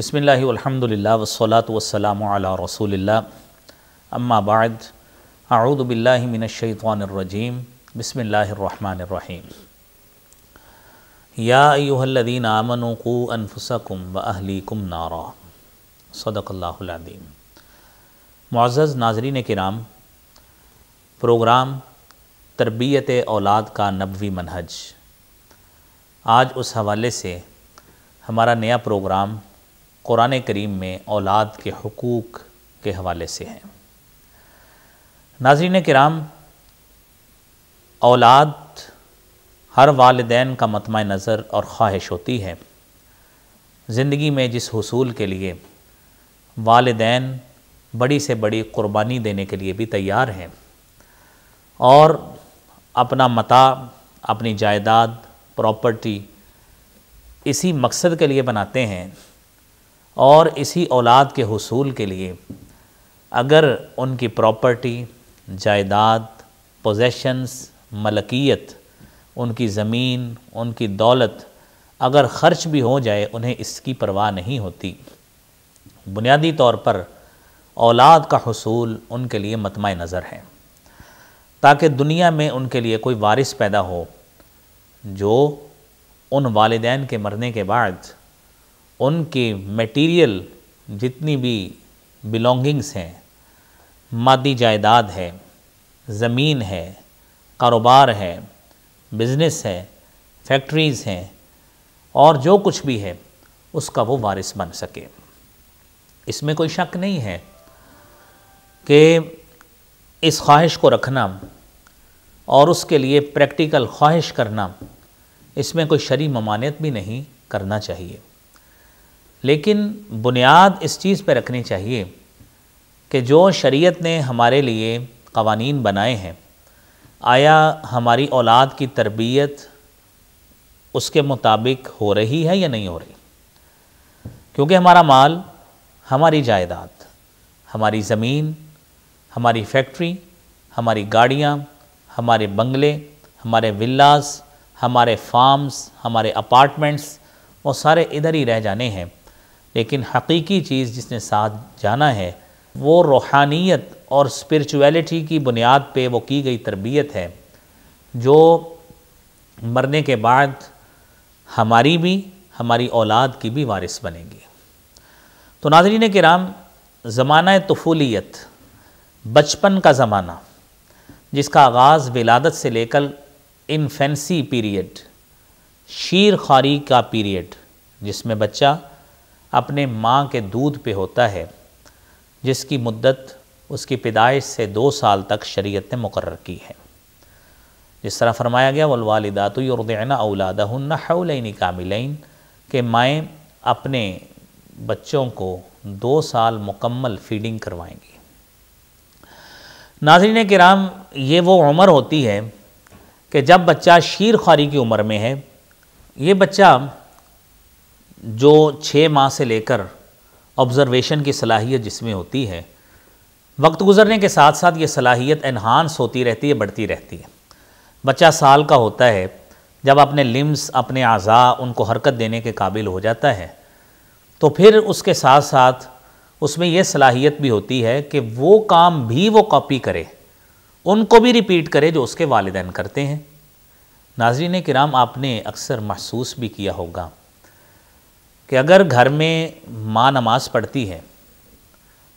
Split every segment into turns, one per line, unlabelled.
بسم اللہ والحمد للہ والصلاة والسلام علی رسول اللہ اما بعد اعوذ باللہ من الشیطان الرجیم بسم اللہ الرحمن الرحیم یا ایہا الذین آمنوا قوا انفسکم واہلیکم نارا صدق اللہ العظیم۔ معزز ناظرین کرام، پروگرام تربیت اولاد کا نبوی منہج، آج اس حوالے سے ہمارا نیا پروگرام قرآن کریم میں اولاد کے حقوق کے حوالے سے ہے۔ ناظرین کرام، اولاد ہر والدین کا مطمع نظر اور خواہش ہوتی ہے۔ زندگی میں جس حصول کے لیے والدین بڑی سے بڑی قربانی دینے کے لیے بھی تیار ہیں اور اپنا متاع، اپنی جائیداد، پراپرٹی اسی مقصد کے لیے بناتے ہیں، اور اسی اولاد کے حصول کے لیے اگر ان کی پراپرٹی، جائیداد، پوزیشنز، ملکیت، ان کی زمین، ان کی دولت اگر خرچ بھی ہو جائے انہیں اس کی پرواہ نہیں ہوتی۔ بنیادی طور پر اولاد کا حصول ان کے لیے مطمع نظر ہے، تاکہ دنیا میں ان کے لیے کوئی وارث پیدا ہو جو ان والدین کے مرنے کے بعد ان کی میٹیریل جتنی بھی بلونگنگز ہیں، مادی جائیداد ہے، زمین ہے، کاروبار ہے، بزنس ہے، فیکٹریز ہیں، اور جو کچھ بھی ہے اس کا وہ وارث بن سکے۔ اس میں کوئی شک نہیں ہے کہ اس خواہش کو رکھنا اور اس کے لیے پریکٹیکل خواہش کرنا، اس میں کوئی شرعی ممانعت بھی نہیں کرنا چاہیے، لیکن بنیاد اس چیز پہ رکھنی چاہیے کہ جو شریعت نے ہمارے لیے قوانین بنائے ہیں، آیا ہماری اولاد کی تربیت اس کے مطابق ہو رہی ہے یا نہیں ہو رہی؟ کیونکہ ہمارا مال، ہماری جائیداد، ہماری زمین، ہماری فیکٹری، ہماری گاڑیاں، ہمارے بنگلے، ہمارے ولاز، ہمارے فارمز، ہمارے اپارٹمنٹس، وہ سارے ادھر ہی رہ جانے ہیں، لیکن حقیقی چیز جس نے ساتھ جانا ہے وہ روحانیت اور اسپرچویلٹی کی بنیاد پہ وہ کی گئی تربیت ہے، جو مرنے کے بعد ہماری بھی، ہماری اولاد کی بھی وارث بنے گی۔ تو ناظرین کرام، زمانہ طفولیت، بچپن کا زمانہ، جس کا آغاز ولادت سے لے کر انفینسی پیریڈ، شیر خواری کا پیریڈ، جس میں بچہ اپنے ماں کے دودھ پہ ہوتا ہے، جس کی مدت اس کی پیدائش سے 2 سال تک شریعت نے مقرر کی ہے۔ جس طرح فرمایا گیا والوالدات یرضعن اولادہن حولین کاملین، کہ مائیں اپنے بچوں کو 2 سال مکمل فیڈنگ کروائیں گی۔ ناظرین کرام، یہ وہ عمر ہوتی ہے کہ جب بچہ شیر خواری کی عمر میں ہے۔ یہ بچہ جو 6 ماہ سے لے کر آبزرویشن کی صلاحیت جس میں ہوتی ہے، وقت گزرنے کے ساتھ ساتھ یہ صلاحیت انہانس ہوتی رہتی ہے، بڑھتی رہتی ہے۔ بچہ سال کا ہوتا ہے جب اپنے لمز، اپنے اعضاء ان کو حرکت دینے کے قابل ہو جاتا ہے، تو پھر اس کے ساتھ ساتھ اس میں یہ صلاحیت بھی ہوتی ہے کہ وہ کام بھی وہ کاپی کرے، ان کو بھی ریپیٹ کرے جو اس کے والدین کرتے ہیں۔ ناظرین کرام، آپ نے اکثر محسوس بھی کیا ہوگا کہ اگر گھر میں ماں نماز پڑھتی ہے،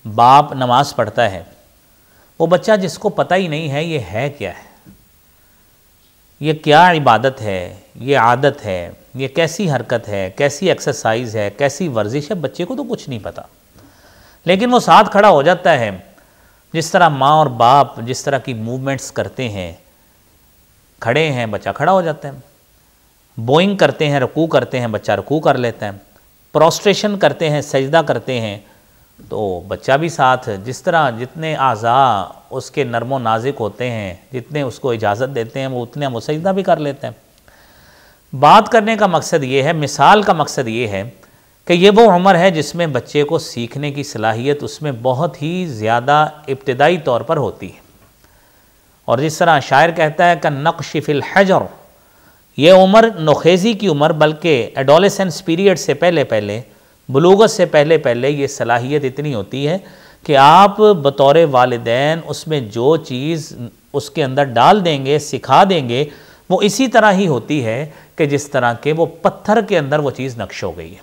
باپ نماز پڑھتا ہے، وہ بچہ جس کو پتہ ہی نہیں ہے یہ ہے کیا ہے، یہ کیا عبادت ہے، یہ عادت ہے، یہ کیسی حرکت ہے، کیسی ایکسرسائز ہے، کیسی ورزش ہے، بچے کو تو کچھ نہیں پتہ، لیکن وہ ساتھ کھڑا ہو جاتا ہے۔ جس طرح ماں اور باپ جس طرح کی موومنٹس کرتے ہیں، کھڑے ہیں بچہ کھڑا ہو جاتا ہے، بوئنگ کرتے ہیں، رکوع کرتے ہیں، بچہ رکوع کر لیتا ہے، پروسٹریشن کرتے ہیں، سجدہ کرتے ہیں، تو بچہ بھی ساتھ، جس طرح جتنے اعضاء اس کے نرم و نازک ہوتے ہیں، جتنے اس کو اجازت دیتے ہیں، وہ اتنے وہ سجدہ بھی کر لیتے ہیں۔ بات کرنے کا مقصد یہ ہے، مثال کا مقصد یہ ہے کہ یہ وہ عمر ہے جس میں بچے کو سیکھنے کی صلاحیت اس میں بہت ہی زیادہ ابتدائی طور پر ہوتی ہے، اور جس طرح شاعر کہتا ہے کہ نقش فی الحجر، یہ عمر نوخیزی کی عمر، بلکہ ایڈولیسنس پیریڈ سے پہلے بلوغت سے پہلے پہلے یہ صلاحیت اتنی ہوتی ہے کہ آپ بطور والدین اس میں جو چیز اس کے اندر ڈال دیں گے، سکھا دیں گے، وہ اسی طرح ہی ہوتی ہے کہ جس طرح کہ وہ پتھر کے اندر وہ چیز نقش ہو گئی ہے۔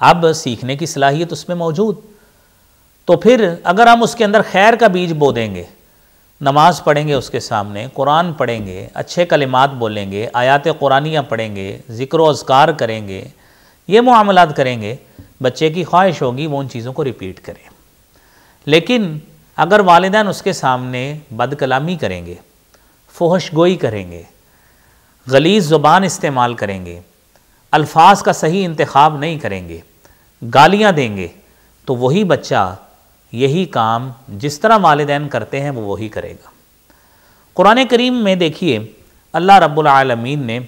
اب سیکھنے کی صلاحیت اس میں موجود، تو پھر اگر ہم اس کے اندر خیر کا بیج بو دیں گے، نماز پڑھیں گے اس کے سامنے، قرآن پڑھیں گے، اچھے کلمات بولیں گے، آیات قرآنیہ پڑھیں گے، ذکر و اذکار کریں گے، یہ معاملات کریں گے، بچے کی خواہش ہوگی وہ ان چیزوں کو ریپیٹ کریں۔ لیکن اگر والدین اس کے سامنے بد کلامی کریں گے، فحش گوئی کریں گے، غلیظ زبان استعمال کریں گے، الفاظ کا صحیح انتخاب نہیں کریں گے، گالیاں دیں گے، تو وہی بچہ یہی کام جس طرح والدین کرتے ہیں وہ وہی کرے گا۔ قرآن کریم میں دیکھیے اللہ رب العالمین نے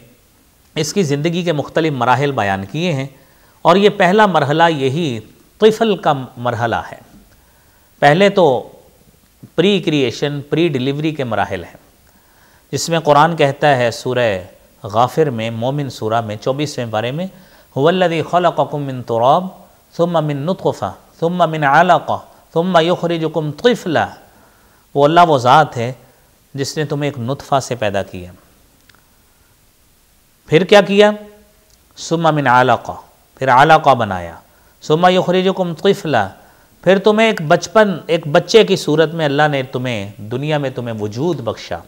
اس کی زندگی کے مختلف مراحل بیان کیے ہیں، اور یہ پہلا مرحلہ یہی طفل کا مرحلہ ہے۔ پہلے تو پری کریشن، پری ڈیلیوری کے مراحل ہیں، جس میں قرآن کہتا ہے سورہ غافر میں، مومن سورہ میں 24ویں پارے میں، هو الذی خلقکم من تراب ثم من نطفہ ثم من علقہ ثم یخرجکم طفلا، وہ اللہ وہ ذات ہے جس نے تمہیں ایک نطفہ سے پیدا کیا، پھر کیا کیا، ثم من علقہ، پھر علقہ بنایا، ثم یخرجکم طفلا، پھر تمہیں ایک بچے کی صورت میں اللہ نے تمہیں دنیا میں تمہیں وجود بخشا،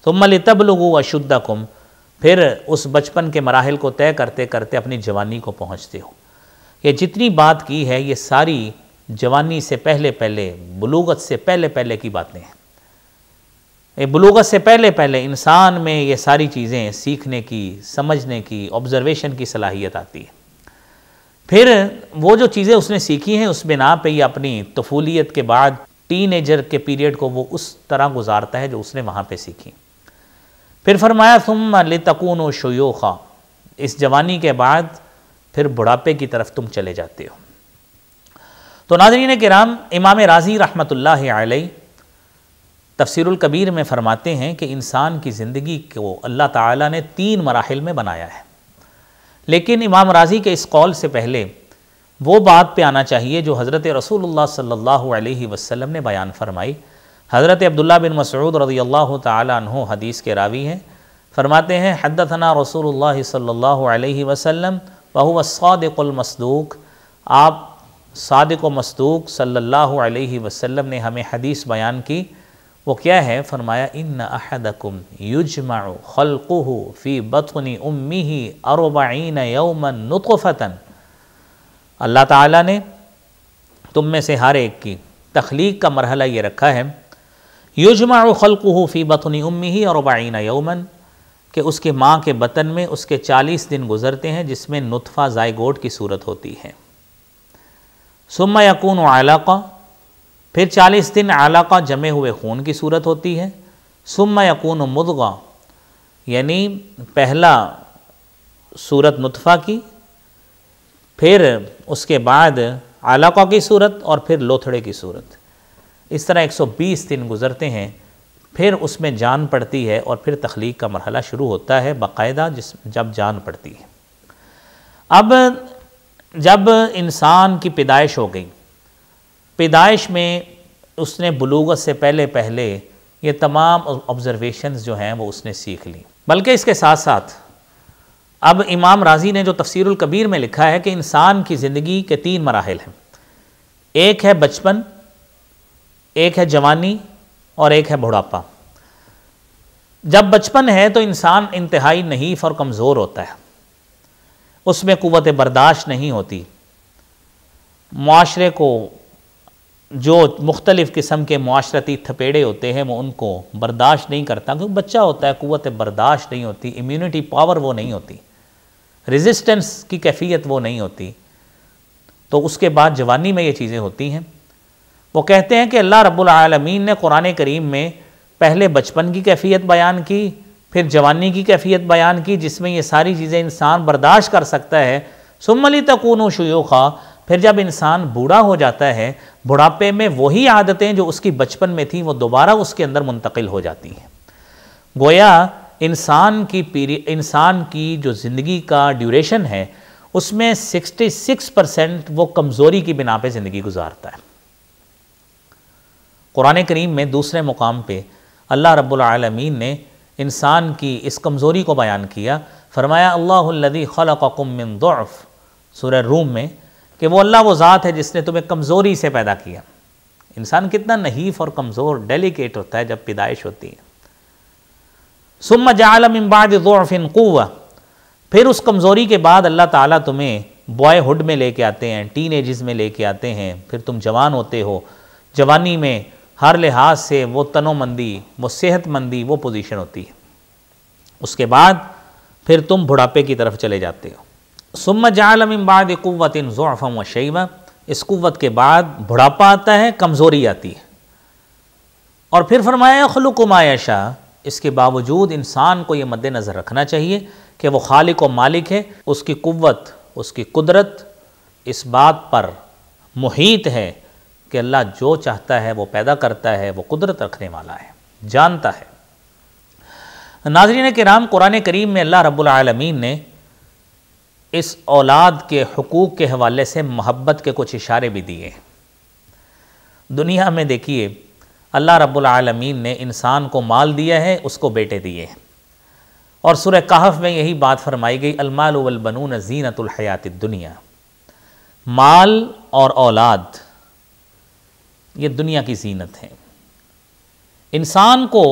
ثم لتبلغوا اشدکم، پھر اس بچپن کے مراحل کو طے کرتے کرتے اپنی جوانی کو پہنچتے ہو۔ یہ جتنی بات کی ہے یہ ساری جوانی سے پہلے پہلے، بلوغت سے پہلے پہلے کی باتیں ہیں۔ یہ بلوغت سے پہلے پہلے انسان میں یہ ساری چیزیں سیکھنے کی، سمجھنے کی، آبزرویشن کی صلاحیت آتی ہے۔ پھر وہ جو چیزیں اس نے سیکھی ہیں اس بنا پہ یہ اپنی طفولیت کے بعد ٹین ایجر کے پیریڈ کو وہ اس طرح گزارتا ہے جو اس نے وہاں پہ سیکھی۔ پھر فرمایا ثم لتکونوا شیوخا، اس جوانی کے بعد پھر بڑھاپے کی طرف تم چلے جاتے ہو۔ تو ناظرین کرام، امام رازی رحمۃ اللہ علیہ تفسیر الکبیر میں فرماتے ہیں کہ انسان کی زندگی کو اللہ تعالیٰ نے 3 مراحل میں بنایا ہے، لیکن امام رازی کے اس قول سے پہلے وہ بات پہ آنا چاہیے جو حضرت رسول اللہ صلی اللہ علیہ وسلم نے بیان فرمائی۔ حضرت عبداللہ بن مسعود رضی اللہ تعالی عنہ حدیث کے راوی ہیں، فرماتے ہیں حدثنا رسول اللہ صلی اللہ علیہ وسلم وہو الصادق المصدوق، آپ صادق و مصدوق صلی اللہ علیہ وسلم نے ہمیں حدیث بیان کی۔ وہ کیا ہے؟ فرمایا ان احدکم یجمع خلقہ فی بطن امہ 40 یوما نطفۃ، اللہ تعالیٰ نے تم میں سے ہر ایک کی تخلیق کا مرحلہ یہ رکھا ہے، یجمع خلقہ فی بطن امہ 40 یوما، کہ اس کے ماں کے بطن میں اس کے 40 دن گزرتے ہیں جس میں نطفہ زائگوٹ کی صورت ہوتی ہے، ثم یکون علقہ، پھر 40 دن علقہ جمے ہوئے خون کی صورت ہوتی ہے، ثم یکون مضغہ، یعنی پہلا صورت نطفہ کی، پھر اس کے بعد علقہ کی صورت، اور پھر لوتھڑے کی صورت۔ اس طرح 120 دن گزرتے ہیں، پھر اس میں جان پڑتی ہے، اور پھر تخلیق کا مرحلہ شروع ہوتا ہے باقاعدہ جب جان پڑتی ہے۔ اب جب انسان کی پیدائش ہو گئی، پیدائش میں اس نے بلوغت سے پہلے پہلے یہ تمام آبزرویشنز جو ہیں وہ اس نے سیکھ لی، بلکہ اس کے ساتھ ساتھ اب امام رازی نے جو تفسیر الکبیر میں لکھا ہے کہ انسان کی زندگی کے 3 مراحل ہیں، ایک ہے بچپن، ایک ہے جوانی، اور ایک ہے بڑھاپا۔ جب بچپن ہے تو انسان انتہائی نحیف اور کمزور ہوتا ہے، اس میں قوت برداشت نہیں ہوتی، معاشرے کو جو مختلف قسم کے معاشرتی تھپیڑے ہوتے ہیں وہ ان کو برداشت نہیں کرتا، کیونکہ بچہ ہوتا ہے، قوت برداشت نہیں ہوتی، امیونٹی پاور وہ نہیں ہوتی، ریزسٹنس کی کیفیت وہ نہیں ہوتی۔ تو اس کے بعد جوانی میں یہ چیزیں ہوتی ہیں۔ وہ کہتے ہیں کہ اللہ رب العالمین نے قرآن کریم میں پہلے بچپن کی کیفیت بیان کی، پھر جوانی کی کیفیت بیان کی جس میں یہ ساری چیزیں انسان برداشت کر سکتا ہے، ثم لتکونوا شیوخا، پھر جب انسان بوڑھا ہو جاتا ہے، بڑھاپے میں وہی عادتیں جو اس کی بچپن میں تھیں وہ دوبارہ اس کے اندر منتقل ہو جاتی ہیں۔ گویا انسان کی جو زندگی کا ڈیوریشن ہے اس میں 66% وہ کمزوری کی بنا پہ زندگی گزارتا ہے۔ قرآن کریم میں دوسرے مقام پہ اللہ رب العالمین نے انسان کی اس کمزوری کو بیان کیا، فرمایا اللہ الذی خلقکم من ضعف، سورہ روم میں، کہ وہ اللہ وہ ذات ہے جس نے تمہیں کمزوری سے پیدا کیا۔ انسان کتنا نحیف اور کمزور ڈیلیکیٹ ہوتا ہے جب پیدائش ہوتی ہے۔ ثم جعل من بعد ضعف قوة، پھر اس کمزوری کے بعد اللہ تعالیٰ تمہیں بوائے ہوڈ میں لے کے آتے ہیں، ٹین ایجز میں لے کے آتے ہیں، پھر تم جوان ہوتے ہو، جوانی میں ہر لحاظ سے وہ تن و مندی، وہ صحت مندی، وہ پوزیشن ہوتی ہے۔ اس کے بعد پھر تم بڑھاپے کی طرف چلے جاتے ہو۔ ثم جعل من بعد قوة ضعفا وشیبا، اس قوت کے بعد بڑھاپا آتا ہے، کمزوری آتی ہے، اور پھر فرمایا یخلق ما یشاء۔ اس کے باوجود انسان کو یہ مد نظر رکھنا چاہیے کہ وہ خالق و مالک ہے، اس کی قوت، اس کی قدرت اس بات پر محیط ہے کہ اللہ جو چاہتا ہے وہ پیدا کرتا ہے، وہ قدرت رکھنے والا ہے، جانتا ہے۔ ناظرین کرام، قرآن کریم میں اللہ رب العالمین نے اس اولاد کے حقوق کے حوالے سے محبت کے کچھ اشارے بھی دیے ہیں۔ دنیا میں دیکھیے، اللہ رب العالمین نے انسان کو مال دیا ہے، اس کو بیٹے دیے ہیں، اور سورہ کہف میں یہی بات فرمائی گئی، المال والبنون زینت الحیات الدنیا۔ مال اور اولاد یہ دنیا کی زینت ہے۔ انسان کو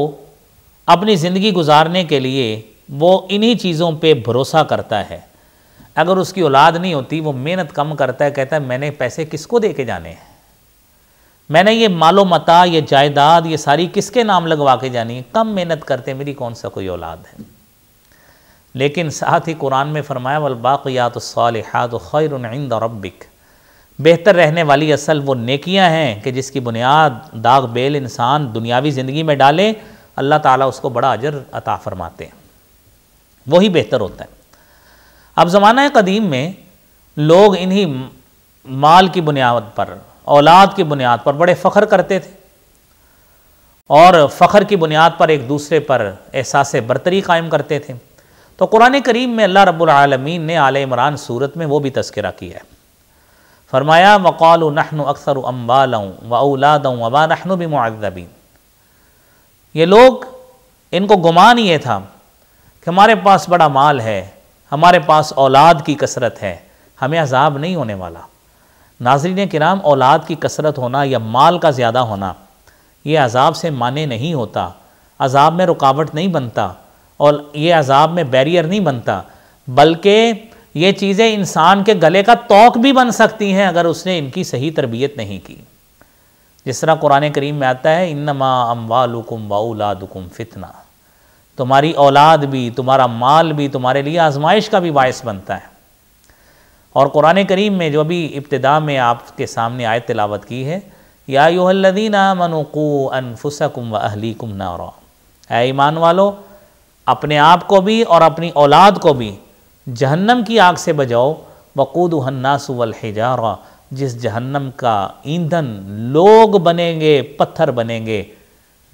اپنی زندگی گزارنے کے لیے وہ انہی چیزوں پہ بھروسہ کرتا ہے۔ اگر اس کی اولاد نہیں ہوتی، وہ محنت کم کرتا ہے، کہتا ہے میں نے پیسے کس کو دے کے جانے ہیں، میں نے یہ مال و متاع، یہ جائیداد، یہ ساری کس کے نام لگوا کے جانی ہے، کم محنت کرتے، میری کون سا کوئی اولاد ہے۔ لیکن ساتھ ہی قرآن میں فرمایا والباقیات الصالحات خیر عند ربک، بہتر رہنے والی اصل وہ نیکیاں ہیں کہ جس کی بنیاد داغ بیل انسان دنیاوی زندگی میں ڈالے، اللہ تعالیٰ اس کو بڑا اجر عطا فرماتے ہیں، وہی بہتر ہوتا ہے۔ اب زمانہ قدیم میں لوگ انہی مال کی بنیاد پر، اولاد کی بنیاد پر بڑے فخر کرتے تھے، اور فخر کی بنیاد پر ایک دوسرے پر احساس برتری قائم کرتے تھے۔ تو قرآن کریم میں اللہ رب العالمین نے آل عمران سورت میں وہ بھی تذکرہ کیا ہے، فرمایا وَقَالُوا نَحْنُ أَكْثَرُ أَمْوَالًا وَأَوْلَادًا وَمَا نَحْنُ بِمُعَذَّبِينَ۔ یہ لوگ، ان کو گمان یہ تھا کہ ہمارے پاس بڑا مال ہے، ہمارے پاس اولاد کی کثرت ہے، ہمیں عذاب نہیں ہونے والا۔ ناظرین کرام، اولاد کی کثرت ہونا یا مال کا زیادہ ہونا یہ عذاب سے مانع نہیں ہوتا، عذاب میں رکاوٹ نہیں بنتا، اور یہ عذاب میں بیریئر نہیں بنتا، بلکہ یہ چیزیں انسان کے گلے کا توق بھی بن سکتی ہیں اگر اس نے ان کی صحیح تربیت نہیں کی۔ جس طرح قرآن کریم میں آتا ہے انما اموالکم واولادکم فتنہ، تمہاری اولاد بھی، تمہارا مال بھی تمہارے لیے آزمائش کا بھی باعث بنتا ہے۔ اور قرآن کریم میں جو بھی ابتدا میں آپ کے سامنے آیت تلاوت کی ہے، یا ایھا الذین آمنوا قوا انفسکم واہلیکم نارا، اے ایمان والو اپنے آپ کو بھی اور اپنی اولاد کو بھی جہنم کی آگ سے بچاؤ، وقودھا الناس والحجارہ، جس جہنم کا ایندھن لوگ بنیں گے، پتھر بنیں گے۔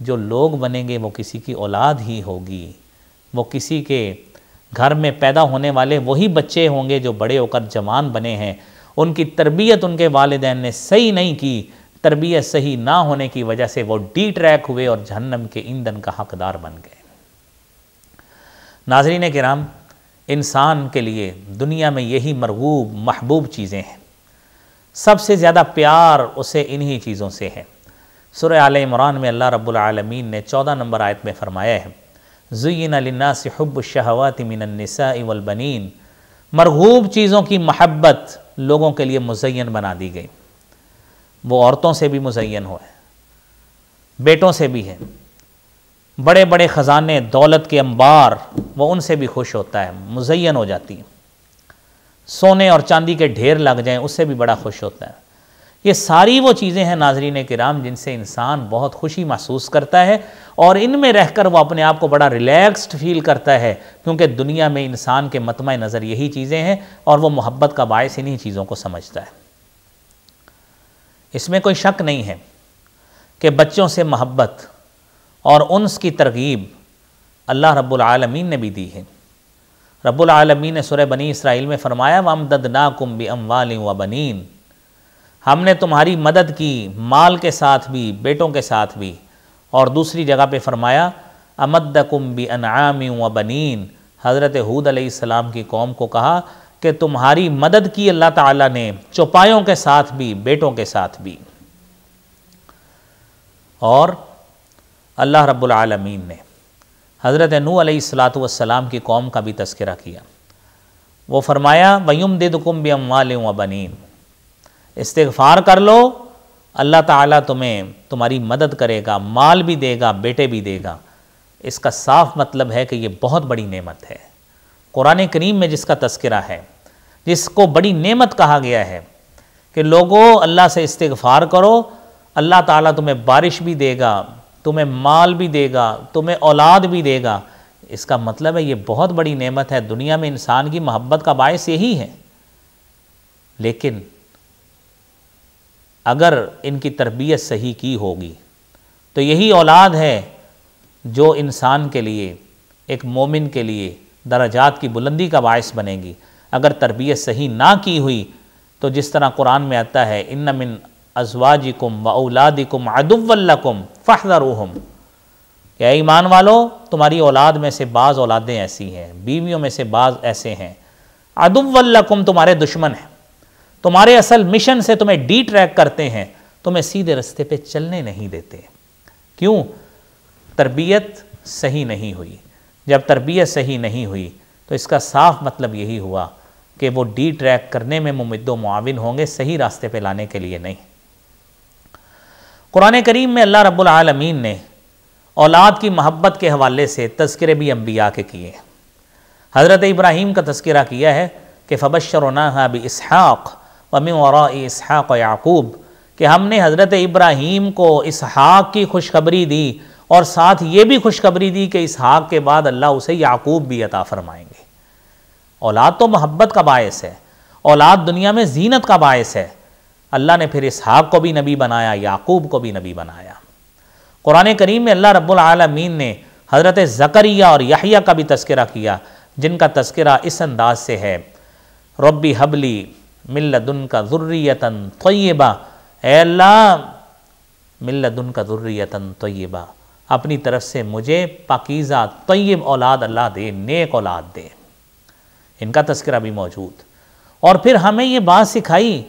جو لوگ بنیں گے وہ کسی کی اولاد ہی ہوگی، وہ کسی کے گھر میں پیدا ہونے والے وہی بچے ہوں گے جو بڑے ہو کر جوان بنے ہیں۔ ان کی تربیت ان کے والدین نے صحیح نہیں کی، تربیت صحیح نہ ہونے کی وجہ سے وہ ڈی ٹریک ہوئے اور جہنم کے ایندھن کا حقدار بن گئے۔ ناظرین کرام، انسان کے لیے دنیا میں یہی مرغوب محبوب چیزیں ہیں، سب سے زیادہ پیار اسے انہی چیزوں سے ہے۔ سورہ آل عمران میں اللہ رب العالمین نے 14 نمبر آیت میں فرمایا ہے زُيِّنَ لِلنَّاسِ حُبُّ الشَّهَوَاتِ مِنَ النِّسَاءِ وَالْبَنِينَ، مرغوب چیزوں کی محبت لوگوں کے لیے مزین بنا دی گئی۔ وہ عورتوں سے بھی مزین ہو ہے، بیٹوں سے بھی ہے، بڑے بڑے خزانے، دولت کے انبار، وہ ان سے بھی خوش ہوتا ہے، مزین ہو جاتی ہے۔ سونے اور چاندی کے ڈھیر لگ جائیں اس سے بھی بڑا خوش ہوتا ہے۔ یہ ساری وہ چیزیں ہیں ناظرین کرام جن سے انسان بہت خوشی محسوس کرتا ہے، اور ان میں رہ کر وہ اپنے آپ کو بڑا ریلیکسڈ فیل کرتا ہے، کیونکہ دنیا میں انسان کے مطمع نظر یہی چیزیں ہیں، اور وہ محبت کا باعث انہی چیزوں کو سمجھتا ہے۔ اس میں کوئی شک نہیں ہے کہ بچوں سے محبت اور انس کی ترغیب اللہ رب العالمین نے بھی دی ہے۔ رب العالمین نے سورہ بنی اسرائیل میں فرمایا وَأَمْدَدْنَاكُمْ بِأَمْوَالٍ وَبَنِينَ، ہم نے تمہاری مدد کی مال کے ساتھ بھی، بیٹوں کے ساتھ بھی۔ اور دوسری جگہ پہ فرمایا أَمَدَّكُمْ بِأَنْعَامٍ وَبَنِينَ، حضرت ہود علیہ السلام کی قوم کو کہا کہ تمہاری مدد کی اللہ تعالیٰ نے چوپایوں کے ساتھ بھی، بیٹوں کے ساتھ بھی۔ اور اللہ رب العالمین نے حضرت نوح علیہ السلام کی قوم کا بھی تذکرہ کیا۔ وہ فرمایا وَيُمْدِدْكُمْ بِأَمْوَالٍ وَبَنِينَ، استغفار کر لو، اللہ تعالیٰ تمہاری مدد کرے گا، مال بھی دے گا، بیٹے بھی دے گا۔ اس کا صاف مطلب ہے کہ یہ بہت بڑی نعمت ہے۔ قرآن کریم میں جس کا تذکرہ ہے، جس کو بڑی نعمت کہا گیا ہے کہ لوگوں اللہ سے استغفار کرو، اللہ تعالیٰ تمہیں بارش بھی دے گا، تمہیں مال بھی دے گا، تمہیں اولاد بھی دے گا۔ اس کا مطلب ہے یہ بہت بڑی نعمت ہے، دنیا میں انسان کی محبت کا باعث یہی ہے۔ لیکن اگر ان کی تربیت صحیح کی ہوگی تو یہی اولاد ہے جو انسان کے لیے، ایک مومن کے لیے درجات کی بلندی کا باعث بنے گی۔ اگر تربیت صحیح نہ کی ہوئی تو جس طرح قرآن میں آتا ہے ان من ازواجکم و اولادکم عدوا لکم فاحذروہم، کہ اے ایمان والو تمہاری اولاد میں سے بعض اولادیں ایسی ہیں، بیویوں میں سے بعض ایسے ہیں، عدوا لکم تمہارے دشمن ہیں، تمہارے اصل مشن سے تمہیں ڈی ٹریک کرتے ہیں، تمہیں سیدھے رستے پہ چلنے نہیں دیتے۔ کیوں؟ تربیت صحیح نہیں ہوئی۔ جب تربیت صحیح نہیں ہوئی تو اس کا صاف مطلب یہی ہوا کہ وہ ڈی ٹریک کرنے میں ممد و معاون ہوں گے، صحیح راستے پہ لانے کے لیے نہیں۔ قرآن کریم میں اللہ رب العالمین نے اولاد کی محبت کے حوالے سے تذکرے بھی انبیاء کے کیے۔ حضرت ابراہیم کا تذکرہ کیا ہے کہ فَبَشَّرْنَاهَا بِإِسْحَاقَ وَمِن وَرَاءِ إِسْحَاقَ یعقوب، کہ ہم نے حضرت ابراہیم کو اسحاق کی خوشخبری دی اور ساتھ یہ بھی خوشخبری دی کہ اسحاق کے بعد اللہ اسے یعقوب بھی عطا فرمائیں گے۔ اولاد تو محبت کا باعث ہے، اولاد دنیا میں زینت کا باعث ہے۔ اللہ نے پھر اسحاق کو بھی نبی بنایا، یعقوب کو بھی نبی بنایا۔ قرآن کریم میں اللہ رب العالمین نے حضرت زکریا اور یحییٰ کا بھی تذکرہ کیا، جن کا تذکرہ اس انداز سے ہے ربی حبلی من لدنک ذریۃ طیبہ، اے اللہ من لدنک ذریۃ طیبہ، اپنی طرف سے مجھے پاکیزہ طیب اولاد اللہ دے، نیک اولاد دے۔ ان کا تذکرہ بھی موجود۔ اور پھر ہمیں یہ بات سکھائی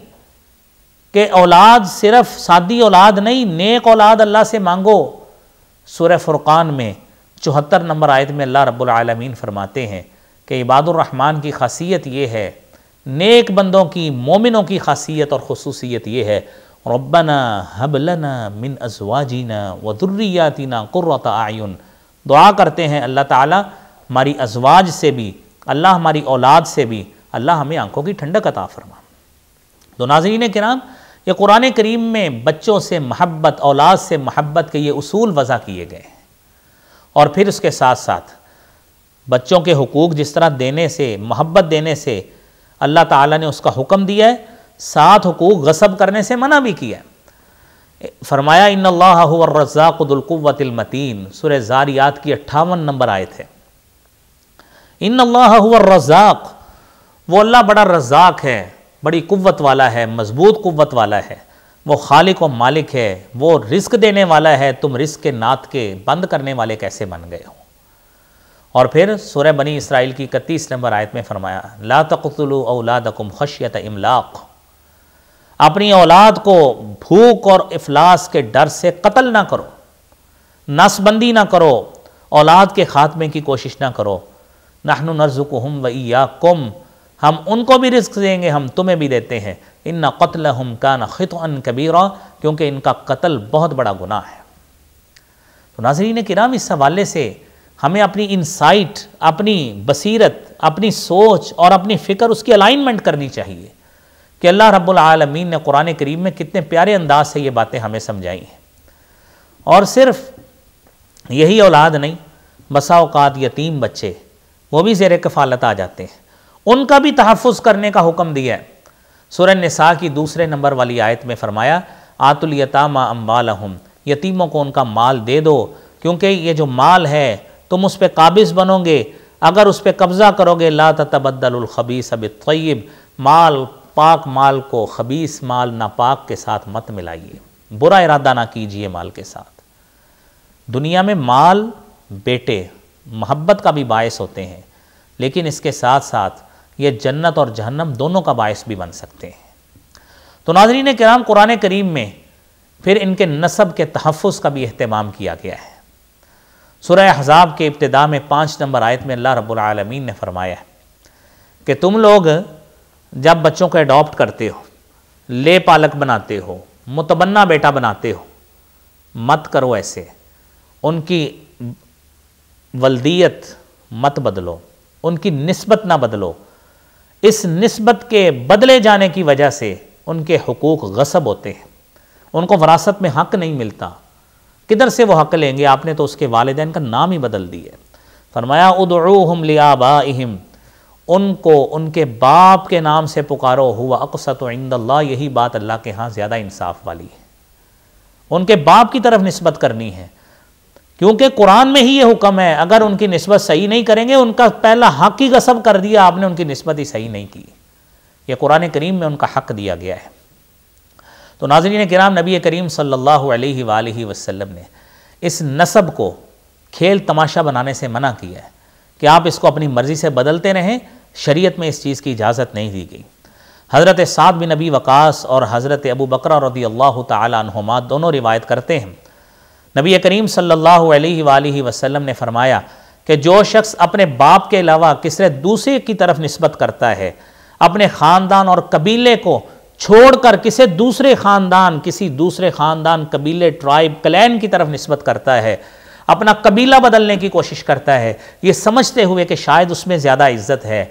کہ اولاد صرف سادی اولاد نہیں، نیک اولاد اللہ سے مانگو۔ سورہ فرقان میں 74 نمبر آیت میں اللہ رب العالمین فرماتے ہیں کہ عباد الرحمن کی خاصیت یہ ہے، نیک بندوں کی، مومنوں کی خاصیت اور خصوصیت یہ ہے ربنا ہب لنا من ازواجنا وذریاتنا قرۃ اعین، دعا کرتے ہیں اللہ تعالیٰ ہماری ازواج سے بھی، اللہ ہماری اولاد سے بھی، اللہ ہمیں آنکھوں کی ٹھنڈک عطا فرما۔ تو ناظرین کرام، یہ قرآن کریم میں بچوں سے محبت، اولاد سے محبت کے یہ اصول وضع کیے گئے ہیں۔ اور پھر اس کے ساتھ ساتھ بچوں کے حقوق جس طرح دینے سے، محبت دینے سے اللہ تعالیٰ نے اس کا حکم دیا ہے، ساتھ حقوق غصب کرنے سے منع بھی کیا ہے۔ فرمایا ان اللہ هو الرزاق ذو القوۃ المتین، سورہ زاریات کی 58 نمبر آیت ہے۔ ان اللہ هو الرزاق، وہ اللہ بڑا رزاق ہے، بڑی قوت والا ہے، مضبوط قوت والا ہے، وہ خالق و مالک ہے، وہ رزق دینے والا ہے، تم رزق کے نات کے بند کرنے والے کیسے بن گئے ہو۔ اور پھر سورہ بنی اسرائیل کی 31 نمبر آیت میں فرمایا لا تقتلوا اولادکم خشیۃ املاق، اپنی اولاد کو بھوک اور افلاس کے ڈر سے قتل نہ کرو، نس بندی نہ کرو، اولاد کے خاتمے کی کوشش نہ کرو۔ نحن نرزقہم وایاکم، ہم ان کو بھی رزق دیں گے، ہم تمہیں بھی دیتے ہیں۔ ان قتلہم کان خطئا کبیرا، کیونکہ ان کا قتل بہت بڑا گناہ ہے۔ تو ناظرین کرام، اس حوالے سے ہمیں اپنی انسائٹ، اپنی بصیرت، اپنی سوچ اور اپنی فکر، اس کی الائنمنٹ کرنی چاہیے کہ اللہ رب العالمین نے قرآن کریم میں کتنے پیارے انداز سے یہ باتیں ہمیں سمجھائی ہیں۔ اور صرف یہی اولاد نہیں، بسا اوقات یتیم بچے وہ بھی زیر کفالت آ جاتے ہیں، ان کا بھی تحفظ کرنے کا حکم دیا ہے۔ سورہ نساء کی 2 نمبر والی آیت میں فرمایا آتوا الیتامی اموالہم، یتیموں کو ان کا مال دے دو، کیونکہ یہ جو مال ہے تم اس پہ قابض بنو گے، اگر اس پہ قبضہ کرو گے لا تتبدل الخبیث بالطیب، مال پاک مال کو خبیث مال ناپاک کے ساتھ مت ملائیے، برا ارادہ نہ کیجئے مال کے ساتھ۔ دنیا میں مال بیٹے محبت کا بھی باعث ہوتے ہیں، لیکن اس کے ساتھ ساتھ یہ جنت اور جہنم دونوں کا باعث بھی بن سکتے ہیں۔ تو ناظرین کرام، قرآن کریم میں پھر ان کے نسب کے تحفظ کا بھی اہتمام کیا گیا ہے۔ سورہ احزاب کے ابتدا میں 5 نمبر آیت میں اللہ رب العالمین نے فرمایا ہے کہ تم لوگ جب بچوں کو اڈاپٹ کرتے ہو، لے پالک بناتے ہو، متبنہ بیٹا بناتے ہو، مت کرو ایسے، ان کی ولدیت مت بدلو، ان کی نسبت نہ بدلو، اس نسبت کے بدلے جانے کی وجہ سے ان کے حقوق غصب ہوتے ہیں، ان کو وراثت میں حق نہیں ملتا۔ کدھر سے وہ حق لیں گے؟ آپ نے تو اس کے والدین کا نام ہی بدل دی ہے۔ فرمایا ادعوہم لآبائہم، ان کو ان کے باپ کے نام سے پکارو، ہوا اقسط عند اللہ، یہی بات اللہ کے ہاں زیادہ انصاف والی ہے۔ ان کے باپ کی طرف نسبت کرنی ہے، کیونکہ قرآن میں ہی یہ حکم ہے، اگر ان کی نسبت صحیح نہیں کریں گے، ان کا پہلا حق ہی غصب کر دیا آپ نے، ان کی نسبت ہی صحیح نہیں کی۔ یہ قرآن کریم میں ان کا حق دیا گیا ہے۔ تو ناظرین کرام، نبی کریم صلی اللہ علیہ وآلہ وسلم نے اس نسب کو کھیل تماشا بنانے سے منع کیا ہے کہ آپ اس کو اپنی مرضی سے بدلتے رہیں، شریعت میں اس چیز کی اجازت نہیں دی گئی۔ حضرت سعد بن ابی وقاص اور حضرت ابو بکر رضی اللہ تعالی عنہما دونوں روایت کرتے ہیں، نبی کریم صلی اللہ علیہ وآلہ وسلم نے فرمایا کہ جو شخص اپنے باپ کے علاوہ کسی دوسرے کی طرف نسبت کرتا ہے، اپنے خاندان اور قبیلے کو چھوڑ کر کسی دوسرے خاندان، قبیلے، ٹرائب، کلین کی طرف نسبت کرتا ہے، اپنا قبیلہ بدلنے کی کوشش کرتا ہے، یہ سمجھتے ہوئے کہ شاید اس میں زیادہ عزت ہے،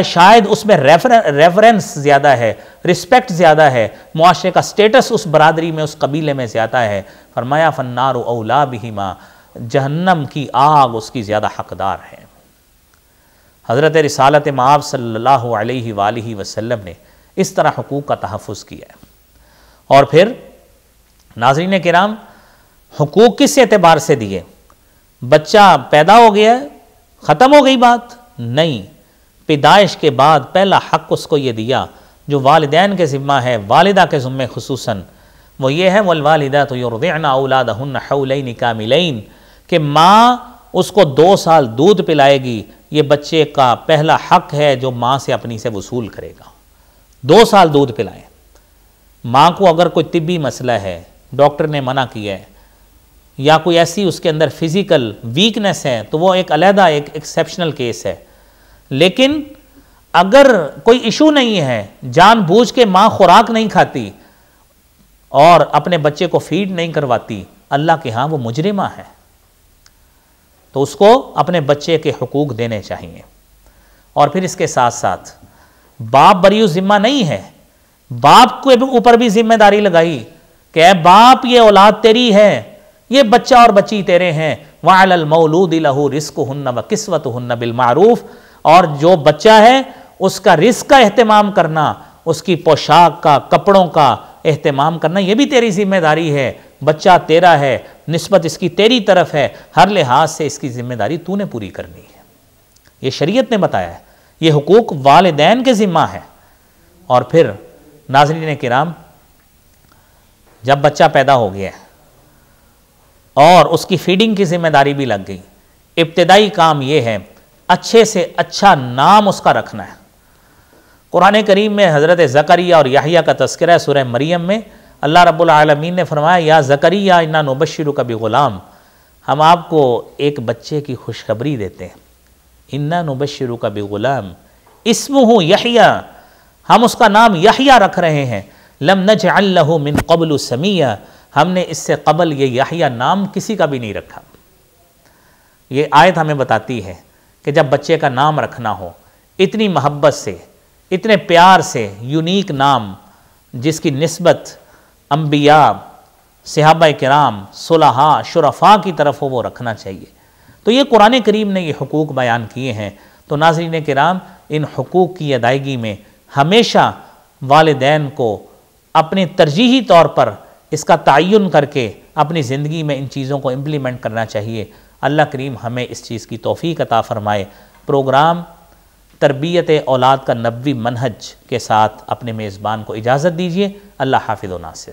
شاید اس میں ریفرنس زیادہ ہے، رسپیکٹ زیادہ ہے، معاشرے کا سٹیٹس اس برادری میں، اس قبیلے میں زیادہ ہے، فرمایا فالنار اولا بہما، جہنم کی آگ اس کی زیادہ حقدار ہے۔ حضرت رسالت مآب صلی اللہ علیہ وآلہ وسلم نے اس طرح حقوق کا تحفظ کیا ہے۔ اور پھر ناظرین کرام، حقوق کس اعتبار سے دیے؟ بچہ پیدا ہو گیا، ختم ہو گئی بات؟ نہیں، پیدائش کے بعد پہلا حق اس کو یہ دیا جو والدین کے ذمہ ہے، والدہ کے ذمہ خصوصاً، وہ یہ ہے والوالدات یرضعن اولادہن حولین کاملین، کہ ماں اس کو 2 سال دودھ پلائے گی، یہ بچے کا پہلا حق ہے جو ماں سے اپنی سے وصول کرے گا۔ 2 سال دودھ پلائیں۔ ماں کو اگر کوئی طبی مسئلہ ہے، ڈاکٹر نے منع کیا ہے، یا کوئی ایسی اس کے اندر فزیکل ویکنس ہے، تو وہ ایک علیحدہ ایک ایکسیپشنل کیس ہے۔ لیکن اگر کوئی ایشو نہیں ہے، جان بوجھ کے ماں خوراک نہیں کھاتی اور اپنے بچے کو فیڈ نہیں کرواتی، اللہ کے ہاں وہ مجرمہ ہے، تو اس کو اپنے بچے کے حقوق دینے چاہیے۔ اور پھر اس کے ساتھ ساتھ باپ بری ذمہ نہیں ہے، باپ کے اوپر بھی ذمہ داری لگائی کہ اے باپ، یہ اولاد تیری ہے، یہ بچہ اور بچی تیرے ہیں، وَعَلَى الْمَوْلُودِ لَهُ رِزْقُهُنَّ وَكِسْوَتُهُنَّ بِالْمَعْرُوفِ، اور جو بچہ ہے اس کا رزق کا اہتمام کرنا، اس کی پوشاک کا، کپڑوں کا اہتمام کرنا، یہ بھی تیری ذمہ داری ہے۔ بچہ تیرا ہے، نسبت اس کی تیری طرف ہے، ہر لحاظ سے اس کی ذمہ داری تو نے پوری کرنی ہے۔ یہ شریعت نے بتایا ہے، یہ حقوق والدین کے ذمہ ہے۔ اور پھر ناظرین کرام، جب بچہ پیدا ہو گیا اور اس کی فیڈنگ کی ذمہ داری بھی لگ گئی، ابتدائی کام یہ ہے اچھے سے اچھا نام اس کا رکھنا ہے۔ قرآن کریم میں حضرت زکریا اور یحییٰ کا تذکرہ ہے، سورہ مریم میں اللہ رب العالمین نے فرمایا یا زکریا انا نبشرک بغلام، ہم آپ کو ایک بچے کی خوشخبری دیتے ہیں، انا نبشرک بغلام اسمہ یحییٰ، ہم اس کا نام یحییٰ رکھ رہے ہیں، لم نجعل لہ من قبل سمیہ، ہم نے اس سے قبل یہ یحییٰ نام کسی کا بھی نہیں رکھا۔ یہ آیت ہمیں بتاتی ہے کہ جب بچے کا نام رکھنا ہو، اتنی محبت سے، اتنے پیار سے، یونیک نام جس کی نسبت انبیاء، صحابہ کرام، صلحاء، شرفاء کی طرف ہو، وہ رکھنا چاہیے۔ تو یہ قرآن کریم نے یہ حقوق بیان کیے ہیں۔ تو ناظرین کرام، ان حقوق کی ادائیگی میں ہمیشہ والدین کو اپنے ترجیحی طور پر اس کا تعین کر کے اپنی زندگی میں ان چیزوں کو امپلیمنٹ کرنا چاہیے۔ اللہ کریم ہمیں اس چیز کی توفیق عطا فرمائے۔ پروگرام تربیت اولاد کا نبوی منہج کے ساتھ اپنے میزبان کو اجازت دیجیے۔ اللہ حافظ و ناصر۔